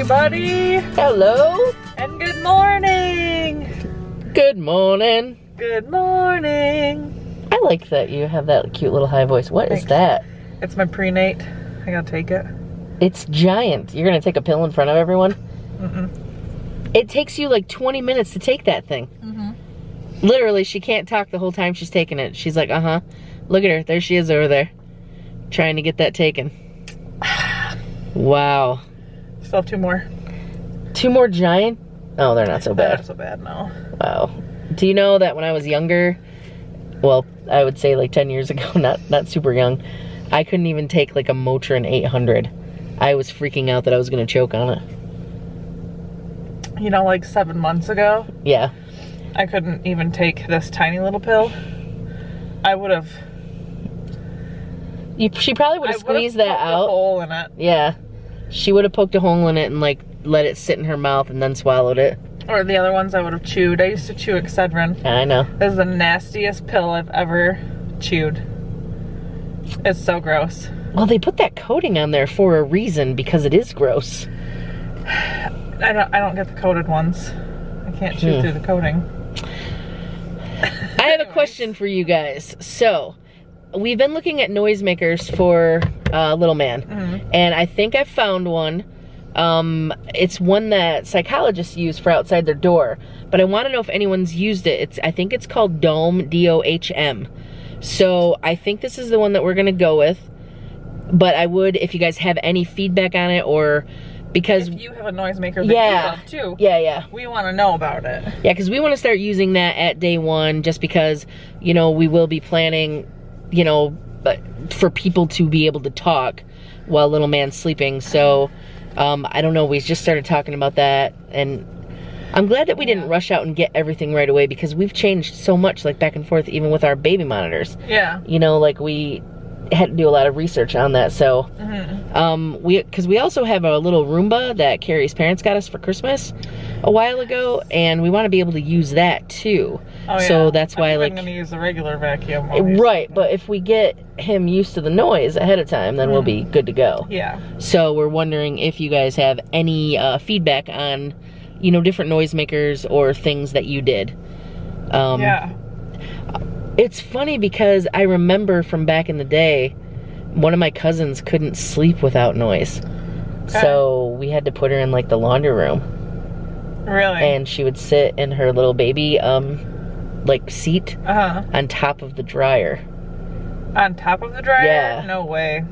everybody! Hello! And good morning! Good morning! Good morning! I like that you have that cute little high voice. What Thanks. is that? It's my prenate. I gotta take it. It's giant. You're gonna take a pill in front of everyone? Mm-mm. It takes you like 20 minutes to take that thing. Mm-hmm. Literally, she can't talk the whole time she's taking it. She's like, uh-huh. Look at her. There she is over there. Trying to get that taken. Wow. Still have 2 more. 2 more giant? Oh, they're not so bad. Not so bad, no. Wow. Do you know that when I was younger, well, I would say like 10 years ago, not super young, I couldn't even take like a Motrin 800. I was freaking out that I was gonna choke on it. You know, like 7 months ago, Yeah. I couldn't even take this tiny little pill. I would have. She probably would have squeezed that out. A hole in it. Yeah. She would have poked a hole in it and like let it sit in her mouth and then swallowed it. Or the other ones I would have chewed. I used to chew Excedrin. I know. This is the nastiest pill I've ever chewed. It's so gross. Well, they put that coating on there for a reason, because it is gross. I don't get the coated ones. I can't chew through the coating. I have a question for you guys. So, we've been looking at noisemakers for little man, and I think I found one. It's one that psychologists use for outside their door, but I want to know if anyone's used it. I think it's called Dohm, D-O-H-M. So I think this is the one that we're gonna go with, but I would, if you guys have any feedback on it, or because if you have a noisemaker that you love too, yeah, we want to know about it. Yeah, because we want to start using that at day 1, just because, you know, we will be planning, you know, for people to be able to talk while little man's sleeping. So I don't know, we just started talking about that, and I'm glad that we didn't rush out and get everything right away, because we've changed so much, like back and forth, even with our baby monitors. Yeah. You know, like we had to do a lot of research on that. So because we also have a little Roomba that Carrie's parents got us for Christmas a while ago, and we want to be able to use that too. Oh, yeah. So that's why, like, I'm gonna use the regular vacuum. Right, but if we get him used to the noise ahead of time, then we'll be good to go. Yeah. So we're wondering if you guys have any feedback on, you know, different noisemakers or things that you did. Yeah. It's funny because I remember from back in the day, one of my cousins couldn't sleep without noise. Okay. So we had to put her in like the laundry room. Really? And she would sit in her little baby like seat on top of the dryer. On top of the dryer? Yeah. No way.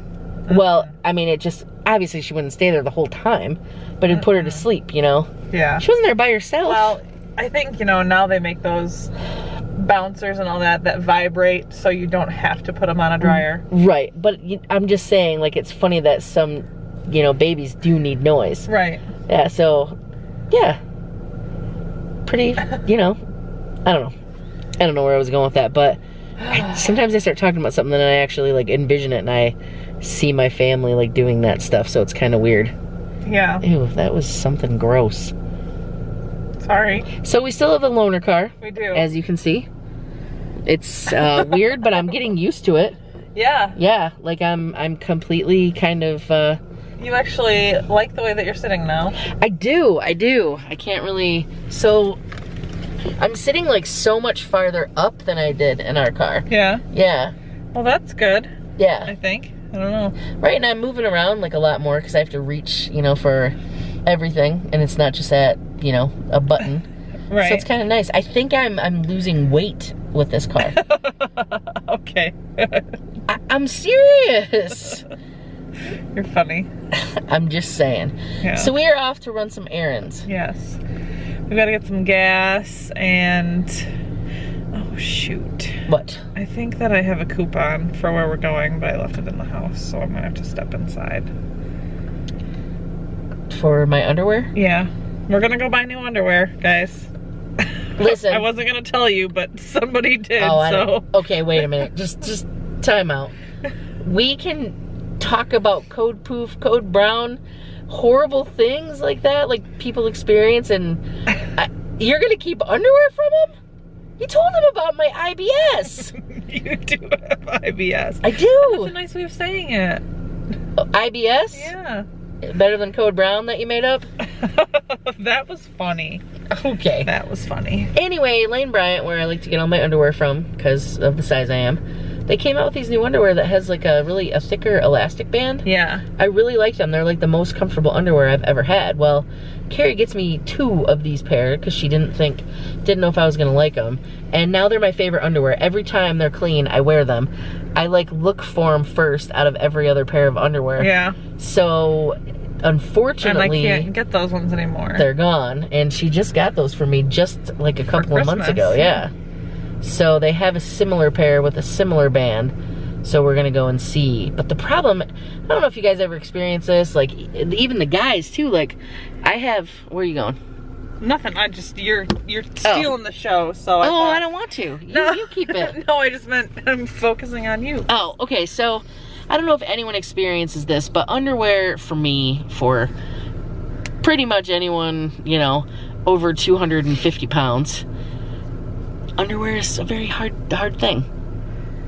Well, I mean, it just, obviously she wouldn't stay there the whole time, but it'd put her to sleep, you know? Yeah. She wasn't there by herself. Well, I think, you know, now they make those bouncers and all that vibrate, so you don't have to put them on a dryer. Right, but I'm just saying, like, it's funny that some, you know, babies do need noise. Right. Yeah, so, yeah. Pretty, you know, I don't know where I was going with that, but sometimes I start talking about something and I actually, like, envision it, and I see my family, like, doing that stuff, so it's kind of weird. Yeah. Ew, that was something gross. Sorry. So we still have the loaner car. We do. As you can see. It's weird, but I'm getting used to it. Yeah. Yeah, like I'm completely kind of You actually like the way that you're sitting now. I do. I can't really, so I'm sitting like so much farther up than I did in our car. Yeah. Yeah. Well, that's good. Yeah. I think. I don't know. Right, and I'm moving around like a lot more because I have to reach, you know, for everything, and it's not just at, you know, a button. Right. So it's kind of nice. I think I'm losing weight with this car. Okay. I'm serious. You're funny. I'm just saying. Yeah. So we are off to run some errands. Yes. We gotta get some gas and, oh shoot. What? I think that I have a coupon for where we're going, but I left it in the house, so I'm gonna have to step inside. For my underwear? Yeah. We're gonna go buy new underwear, guys. Listen. I wasn't gonna tell you, but somebody did, so. Okay, wait a minute. Just time out. We can talk about code poof, code brown, horrible things like that, like people experience, and you're gonna keep underwear from them? You told him about my IBS. You do have IBS. I do. That's a nice way of saying it. IBS? Yeah. Better than Code Brown that you made up? That was funny. Okay. That was funny. Anyway, Lane Bryant, where I like to get all my underwear from because of the size I am, they came out with these new underwear that has like a thicker elastic band. Yeah. I really like them. They're like the most comfortable underwear I've ever had. Well, Cari gets me 2 of these pair because she didn't know if I was gonna like them. And now they're my favorite underwear. Every time they're clean, I wear them. I like look for them first out of every other pair of underwear. Yeah. So, unfortunately, and I can't get those ones anymore. They're gone. And she just got those for me just like a couple of months ago. Yeah. So they have a similar pair with a similar band. So we're gonna go and see. But the problem, I don't know if you guys ever experienced this, like even the guys too, like where are you going? Nothing, you're stealing the show, so I don't want to. You keep it. No, I just meant I'm focusing on you. Oh, okay, so I don't know if anyone experiences this, but underwear for me, for pretty much anyone, you know, over 250 pounds, underwear is a very hard thing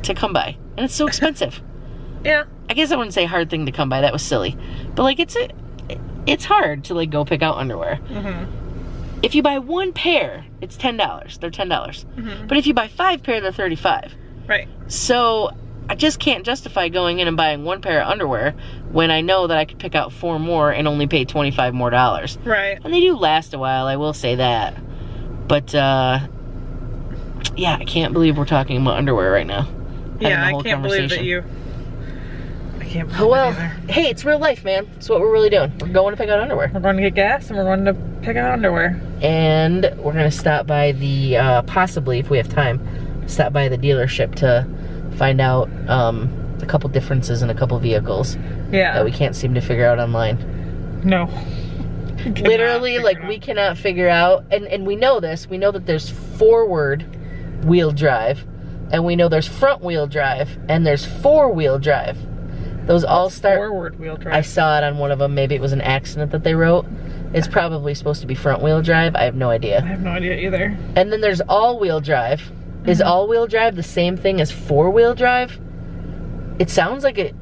to come by. And it's so expensive. Yeah. I guess I wouldn't say hard thing to come by, that was silly. But like it's hard to like go pick out underwear. Mm-hmm. If you buy 1 pair, it's $10. They're $10. Mm-hmm. But if you buy 5 pair, they're $35. Right. So I just can't justify going in and buying 1 pair of underwear when I know that I could pick out 4 more and only pay $25 more. Right. And they do last a while, I will say that. But yeah, I can't believe we're talking about underwear right now. Yeah, I can't believe that you. I can't believe well, it either. Hey, it's real life, man. That's what we're really doing. We're going to pick out underwear. We're going to get gas and we're going to pick out underwear. And we're going to stop by the, possibly, if we have time, stop by the dealership to find out a couple differences in a couple vehicles. Yeah. That we can't seem to figure out online. No. Literally, like, we cannot figure out, and we know this, we know that there's forward wheel drive, and we know there's front wheel drive, and there's 4-wheel drive. Those all start... Forward wheel drive. I saw it on one of them. Maybe it was an accident that they wrote. It's probably supposed to be front wheel drive. I have no idea. I have no idea either. And then there's all-wheel drive. Mm-hmm. Is all-wheel drive the same thing as 4-wheel drive? It sounds like it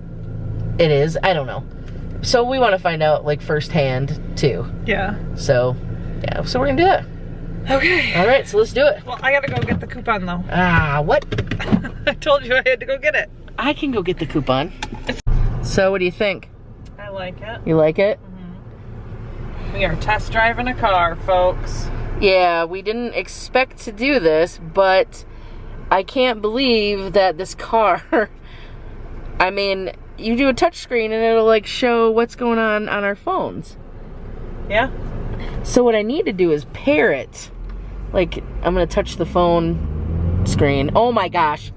is. I don't know. So we want to find out, like, firsthand, too. Yeah. So, yeah. So we're going to do that. Okay. All right, so let's do it. Well, I gotta go get the coupon though. Ah, what? I told you I had to go get it. I can go get the coupon. So, what do you think? I like it. You like it? Mm-hmm. We are test driving a car, folks. Yeah, we didn't expect to do this, but I can't believe that this car, I mean, you do a touchscreen and it'll like show what's going on our phones. Yeah. So what I need to do is pair it. Like, I'm gonna touch the phone screen. Oh my gosh.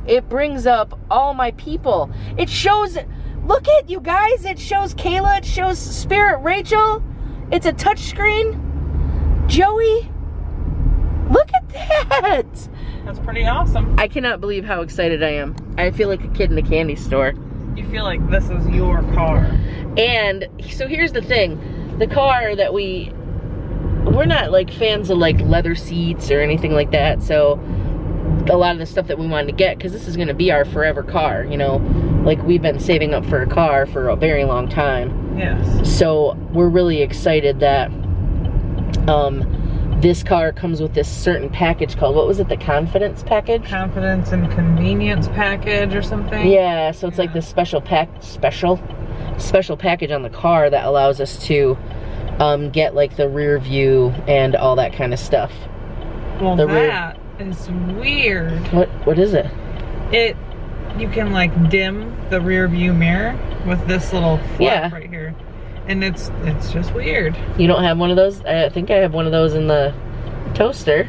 It brings up all my people. It shows, look at you guys, it shows Kayla, it shows Spirit Rachel. It's a touch screen. Joey, look at that. That's pretty awesome. I cannot believe how excited I am. I feel like a kid in a candy store. You feel like this is your car. And so here's the thing. The car that we're not like fans of like leather seats or anything like that, so a lot of the stuff that we wanted to get, because this is going to be our forever car, you know, like we've been saving up for a car for a very long time. Yes. So we're really excited that this car comes with this certain package called, what was it, the Confidence package? Confidence and Convenience package or something. Yeah, so it's like this special package on the car that allows us to get like the rear view and all that kind of stuff. Well, that is weird. What is it? You can like dim the rear view mirror with this little flap right here. And it's just weird. You don't have one of those? I think I have one of those in the toaster.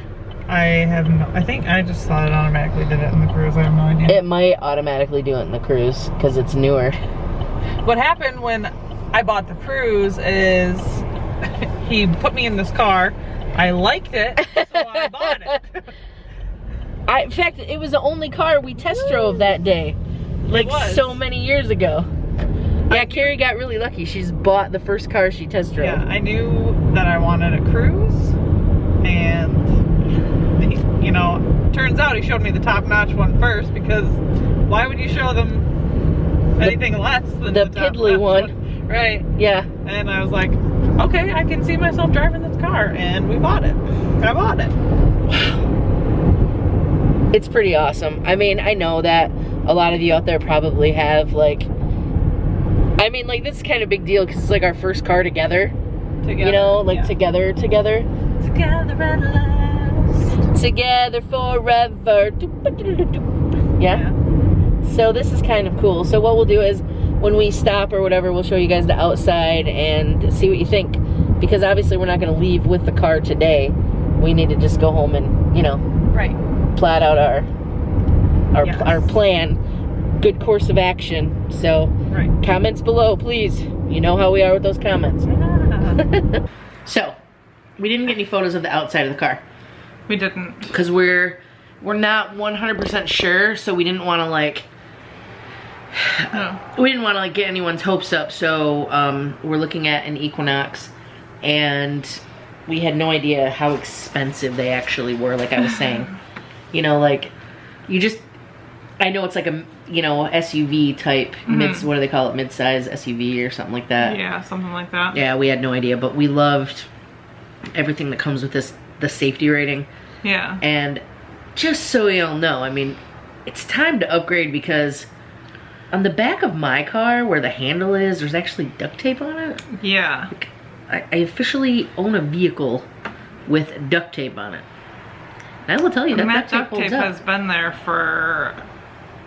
I think I just thought it automatically did it in the Cruise. I have no idea. It might automatically do it in the Cruise because it's newer. What happened when I bought the Cruise is he put me in this car. I liked it, so I bought it. In fact, it was the only car we test drove that day. Like so many years ago. Yeah, Cari got really lucky. She's bought the first car she test drove. Yeah, I knew that I wanted a Cruise, and you know, turns out he showed me the top-notch one first, because why would you show them anything less than the piddly one? Right. Yeah. And I was like, okay, I can see myself driving this car, and we bought it. I bought it. It's pretty awesome. I mean, I know that a lot of you out there probably have, like, I mean, like, this is kind of a big deal because it's like our first car together. You know, like, yeah. Together. Together at last. Together forever. Yeah? So this is kind of cool. So what we'll do is, when we stop or whatever, we'll show you guys the outside and see what you think. Because obviously we're not going to leave with the car today. We need to just go home and, you know, right, plot out our plan. Good course of action. So right. Comments below, please. You know how we are with those comments. Yeah. So we didn't get any photos of the outside of the car. We didn't. Because we're not 100% sure, so we didn't want to like we didn't want to like get anyone's hopes up. So we're looking at an Equinox, and we had no idea how expensive they actually were, like I was saying. You know, like, you just, I know it's like a, you know, SUV type, what do they call it, mid-size SUV or something like that. Yeah, something like that. Yeah, we had no idea, but we loved everything that comes with this, the safety rating. Yeah. And just so you all know, I mean, it's time to upgrade, because on the back of my car, where the handle is, there's actually duct tape on it. Yeah. Like, I officially own a vehicle with duct tape on it. And I will tell you that duct tape has been there for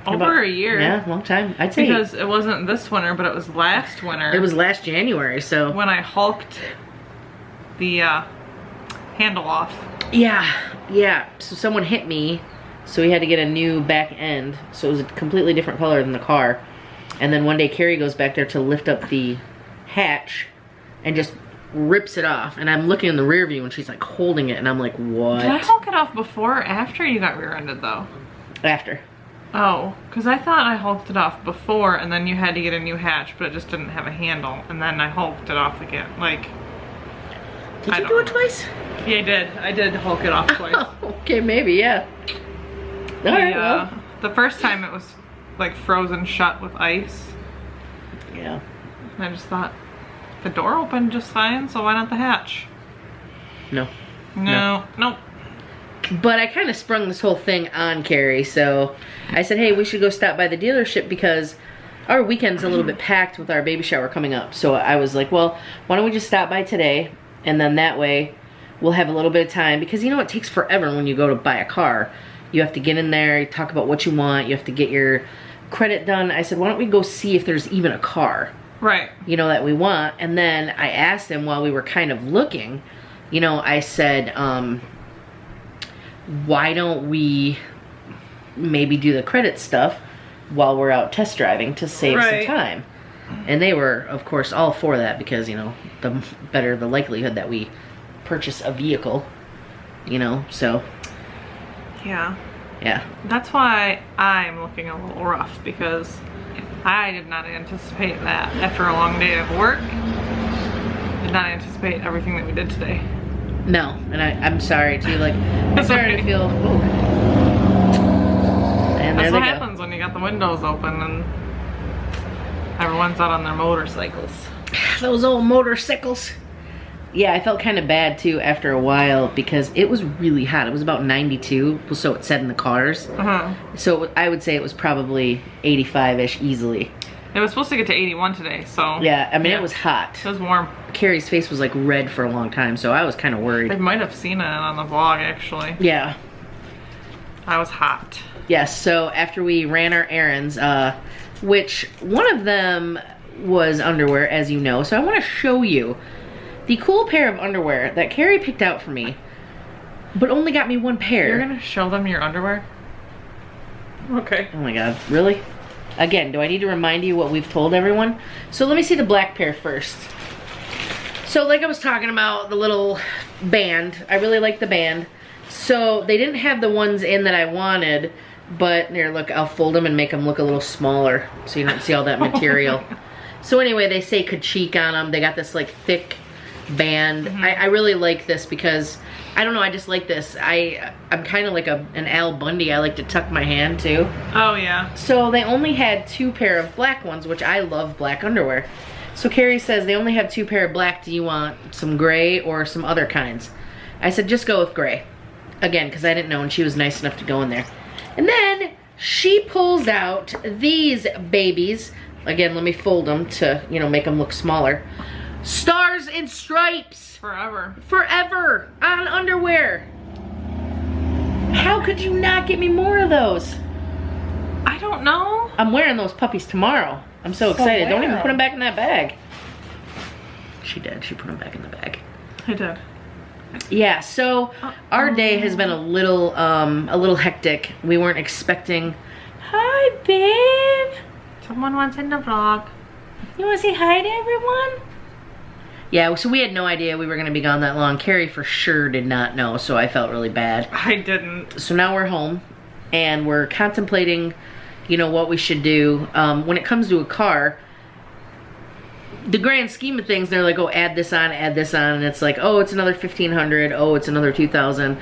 over a year. Yeah, long time. I'd say. Because it wasn't this winter, but it was last winter. It was last January, so. When I hulked the handle off. Yeah, yeah. So someone hit me, so we had to get a new back end. So it was a completely different color than the car. And then one day Cari goes back there to lift up the hatch and just rips it off, and I'm looking in the rear view and she's like holding it, and I'm like, what? Did I hulk it off before or after you got rear-ended though? After. Oh, because I thought I hulked it off before and then you had to get a new hatch, but it just didn't have a handle, and then I hulked it off again. Like, did you do it twice? Yeah, I did. I did hulk it off twice. Okay, maybe, yeah. Alright, well. The first time it was like frozen shut with ice. Yeah. And I just thought, the door opened just fine, so why not the hatch? No. Nope. But I kind of sprung this whole thing on Cari, so I said, hey, we should go stop by the dealership because our weekend's a little bit packed with our baby shower coming up. So I was like, well, why don't we just stop by today, and then that way we'll have a little bit of time, because you know it takes forever when you go to buy a car. You have to get in there, you talk about what you want, you have to get your credit done. I said, why don't we go see if there's even a car? Right. You know, that we want. And then I asked him while we were kind of looking, you know, I said, why don't we maybe do the credit stuff while we're out test driving to save some time? And they were, of course, all for that, because, you know, the better the likelihood that we purchase a vehicle, you know, so. Yeah. Yeah. That's why I'm looking a little rough, because I did not anticipate that after a long day of work. Did not anticipate everything that we did today. No, and I'm sorry too. Like, I'm starting to feel. Ooh. And that's what happens when you got the windows open and everyone's out on their motorcycles. Those old motorcycles. Yeah, I felt kind of bad too after a while, because it was really hot. It was about 92, so it said in the cars. So I would say it was probably 85-ish easily. It was supposed to get to 81 today, so. Yeah, I mean, it was hot. It was warm. Cari's face was like red for a long time, so I was kind of worried. I might have seen it on the vlog, actually. Yeah. I was hot. Yes, so after we ran our errands, which one of them was underwear, as you know, so I want to show you the cool pair of underwear that Cari picked out for me, but only got me one pair. You're gonna show them your underwear? Okay. Oh my god, really? Again, do I need to remind you what we've told everyone? So let me see the black pair first. So like I was talking about, the little band, I really like the band. So they didn't have the ones in that I wanted, but here, look, I'll fold them and make them look a little smaller so you don't see all that material. So anyway, they say Kachik on them. They got this like thick band. I really like this because, I don't know, I just like this. I'm kind of like an Al Bundy. I like to tuck my hand too. Oh yeah. So they only had 2 pair of black ones, which I love black underwear. So Cari says they only have 2 pair of black. Do you want some gray or some other kinds? I said just go with gray. Again, because I didn't know, and she was nice enough to go in there. And then she pulls out these babies. Again, let me fold them to, you know, make them look smaller. Stars and Stripes. Forever. Forever on underwear. How could you not get me more of those? I don't know. I'm wearing those puppies tomorrow. I'm so excited. Don't even put them back in that bag. She did. She put them back in the bag. I did. Yeah, so our day has been a little hectic. We weren't expecting. Hi, babe. Someone wants in the vlog. You want to say hi to everyone? Yeah, so we had no idea we were going to be gone that long. Cari for sure did not know, so I felt really bad. I didn't. So now we're home, and we're contemplating, you know, what we should do. When it comes to a car, the grand scheme of things, they're like, oh, add this on, and it's like, oh, it's another $1,500, oh, it's another $2,000.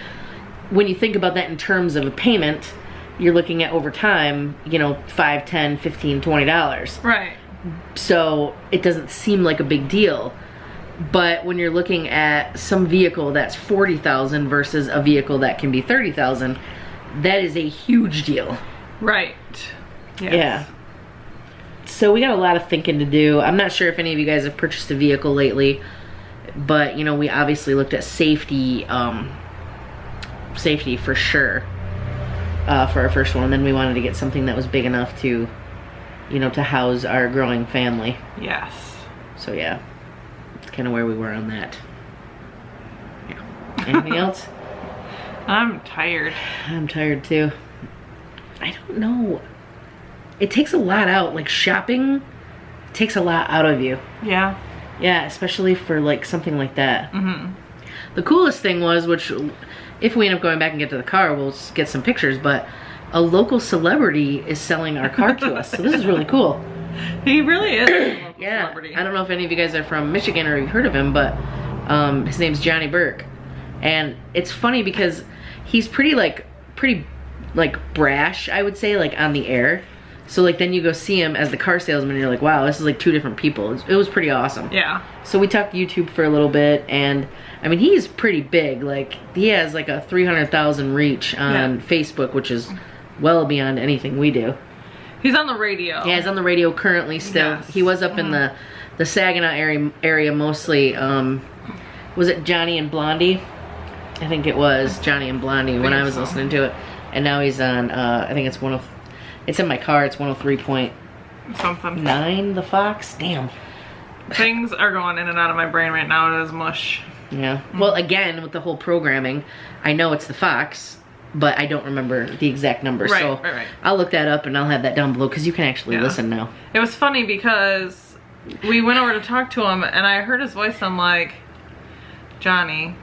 When you think about that in terms of a payment, you're looking at over time, you know, $5, $10, $15, $20. Right. So it doesn't seem like a big deal. But when you're looking at some vehicle that's $40,000 versus a vehicle that can be $30,000, that is a huge deal. Right. Yes. Yeah. So we got a lot of thinking to do. I'm not sure if any of you guys have purchased a vehicle lately, but you know, we obviously looked at safety, safety for sure, for our first one. And then we wanted to get something that was big enough to, you know, to house our growing family. Yes. So yeah, that's kind of where we were on that. Yeah. Anything else? I'm tired. I'm tired too. I don't know. It takes a lot out. Like shopping takes a lot out of you. Yeah. Yeah, especially for like something like that. Mm-hmm. The coolest thing was, which if we end up going back and get to the car, we'll get some pictures, but a local celebrity is selling our car to us. So this is really cool. He really is a local celebrity. I don't know if any of you guys are from Michigan or you've heard of him, but his name's Johnny Burke. And it's funny because he's pretty brash, I would say, like on the air. So like then you go see him as the car salesman and you're like, wow, this is like 2 different people. It was pretty awesome. Yeah. So we talked YouTube for a little bit, and I mean, he's pretty big. Like he has like a 300,000 reach on Facebook, which is well beyond anything we do. He's on the radio. Yeah, he's on the radio currently still. Yes. He was up in the Saginaw area mostly. Was it Johnny and Blondie? I think it was Johnny and Blondie when I was listening to it. And now he's on, I think it's it's in my car, it's 103.9, the Fox. Damn. Things are going in and out of my brain right now. It is mush. Yeah. Well, again, with the whole programming, I know it's the Fox, but I don't remember the exact number. Right, so right. I'll look that up and I'll have that down below because you can actually listen now. It was funny because we went over to talk to him and I heard his voice. I'm like, Johnny,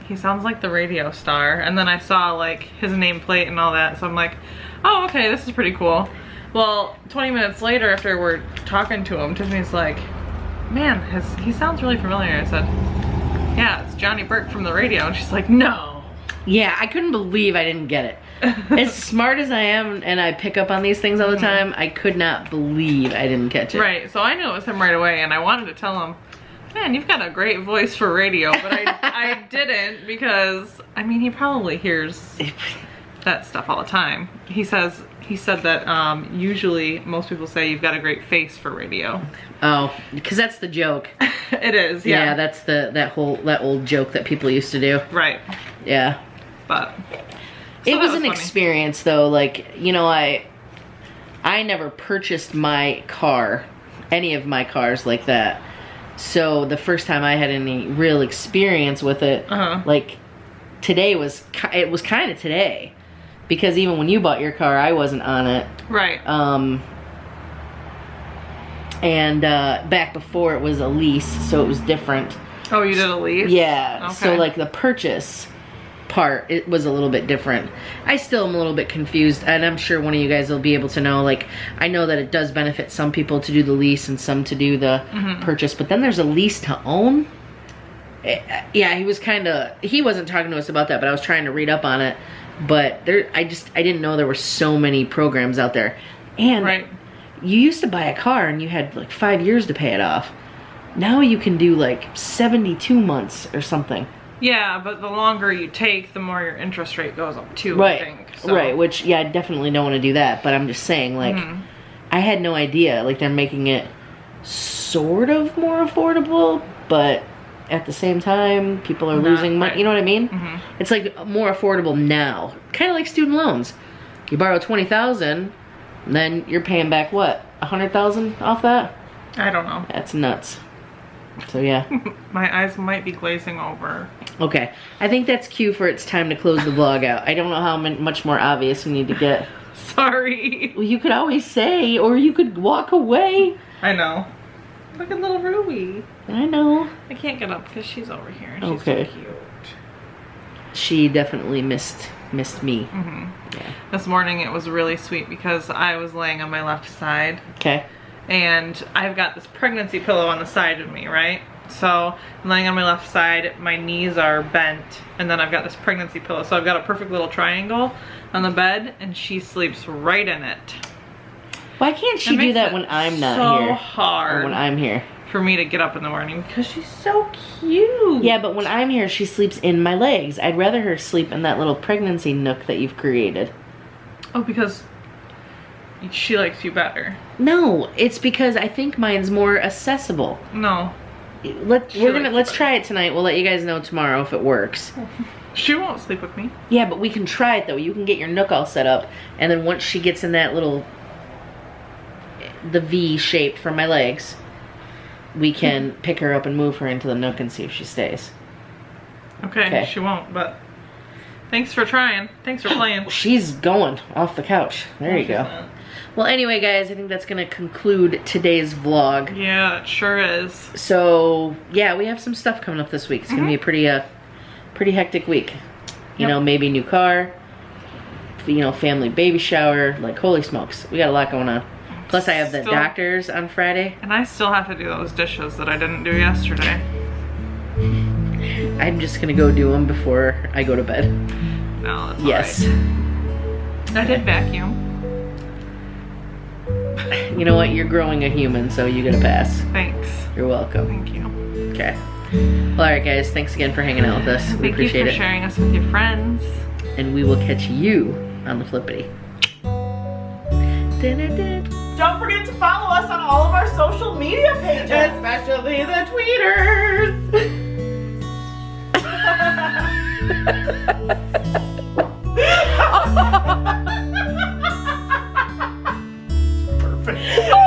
he sounds like the radio star. And then I saw like his nameplate and all that. So I'm like, oh, okay, this is pretty cool. Well, 20 minutes later after we're talking to him, Tiffany's like, man, he sounds really familiar. I said, yeah, it's Johnny Burke from the radio. And she's like, no. Yeah, I couldn't believe I didn't get it. As smart as I am and I pick up on these things all the time, I could not believe I didn't catch it. Right, so I knew it was him right away and I wanted to tell him, man, you've got a great voice for radio, but I didn't because, I mean, he probably hears that stuff all the time. He said that usually most people say you've got a great face for radio. Oh, because that's the joke. It is, yeah. Yeah, that's that old joke that people used to do. Right. Yeah. But it was an experience though. Like, you know, I never purchased my car, any of my cars like that. So the first time I had any real experience with it, like today was kind of today. Because even when you bought your car, I wasn't on it. Right. And back before it was a lease, so it was different. Oh, you did a lease? Yeah. Okay. So like the purchase part, it was a little bit different. I still am a little bit confused, and I'm sure one of you guys will be able to know. Like, I know that it does benefit some people to do the lease and some to do the purchase, but then there's a lease to own. Yeah, he wasn't talking to us about that, but I was trying to read up on it. But I didn't know there were so many programs out there. And you used to buy a car and you had like 5 years to pay it off. Now you can do like 72 months or something. Yeah, but the longer you take, the more your interest rate goes up too, Right. I think. So. Right, which, yeah, I definitely don't want to do that, but I'm just saying, like, I had no idea. Like, they're making it sort of more affordable, but at the same time, people are losing money. Right. You know what I mean? It's, like, more affordable now. Kind of like student loans. You borrow $20,000, then you're paying back, what, $100,000 off that? I don't know. That's nuts. So, yeah. My eyes might be glazing over. Okay. I think that's cue for it's time to close the vlog out. I don't know how much more obvious we need to get. Sorry. Well, you could always say, or you could walk away. I know. Look at little Ruby. I know. I can't get up because she's over here. And she's okay. so cute. She definitely missed me. Yeah. This morning it was really sweet because I was laying on my left side. Okay. And I've got this pregnancy pillow on the side of me, right? So I'm laying on my left side, my knees are bent, and then I've got this pregnancy pillow. So I've got a perfect little triangle on the bed, and she sleeps right in it. Why can't she do that when I'm not here? So hard. Or when I'm here. For me to get up in the morning because she's so cute. Yeah, but when I'm here, she sleeps in my legs. I'd rather her sleep in that little pregnancy nook that you've created. Oh, because she likes you better. No, it's because I think mine's more accessible. No. Let's try it tonight. We'll let you guys know tomorrow if it works. She won't sleep with me. Yeah, but we can try it though. You can get your nook all set up, and then once she gets in that little the V shape for my legs, we can pick her up and move her into the nook and see if she stays. Okay. She won't, but thanks for trying. Thanks for playing. She's going off the couch. There you go. Well, anyway, guys, I think that's going to conclude today's vlog. Yeah, it sure is. So, yeah, we have some stuff coming up this week. It's going to be a pretty hectic week. You know, maybe new car, you know, family baby shower. Like, holy smokes. We got a lot going on. Plus, I have the doctors on Friday. And I still have to do those dishes that I didn't do yesterday. I'm just going to go do them before I go to bed. No, that's yes. Right. I did vacuum. You know what? You're growing a human, so you get a pass. Thanks. You're welcome. Thank you. Okay. Well, alright guys, thanks again for hanging out with us. We appreciate it. Thank you for sharing us with your friends. And we will catch you on the flippity. Don't forget to follow us on all of our social media pages. Especially the tweeters. Perfect.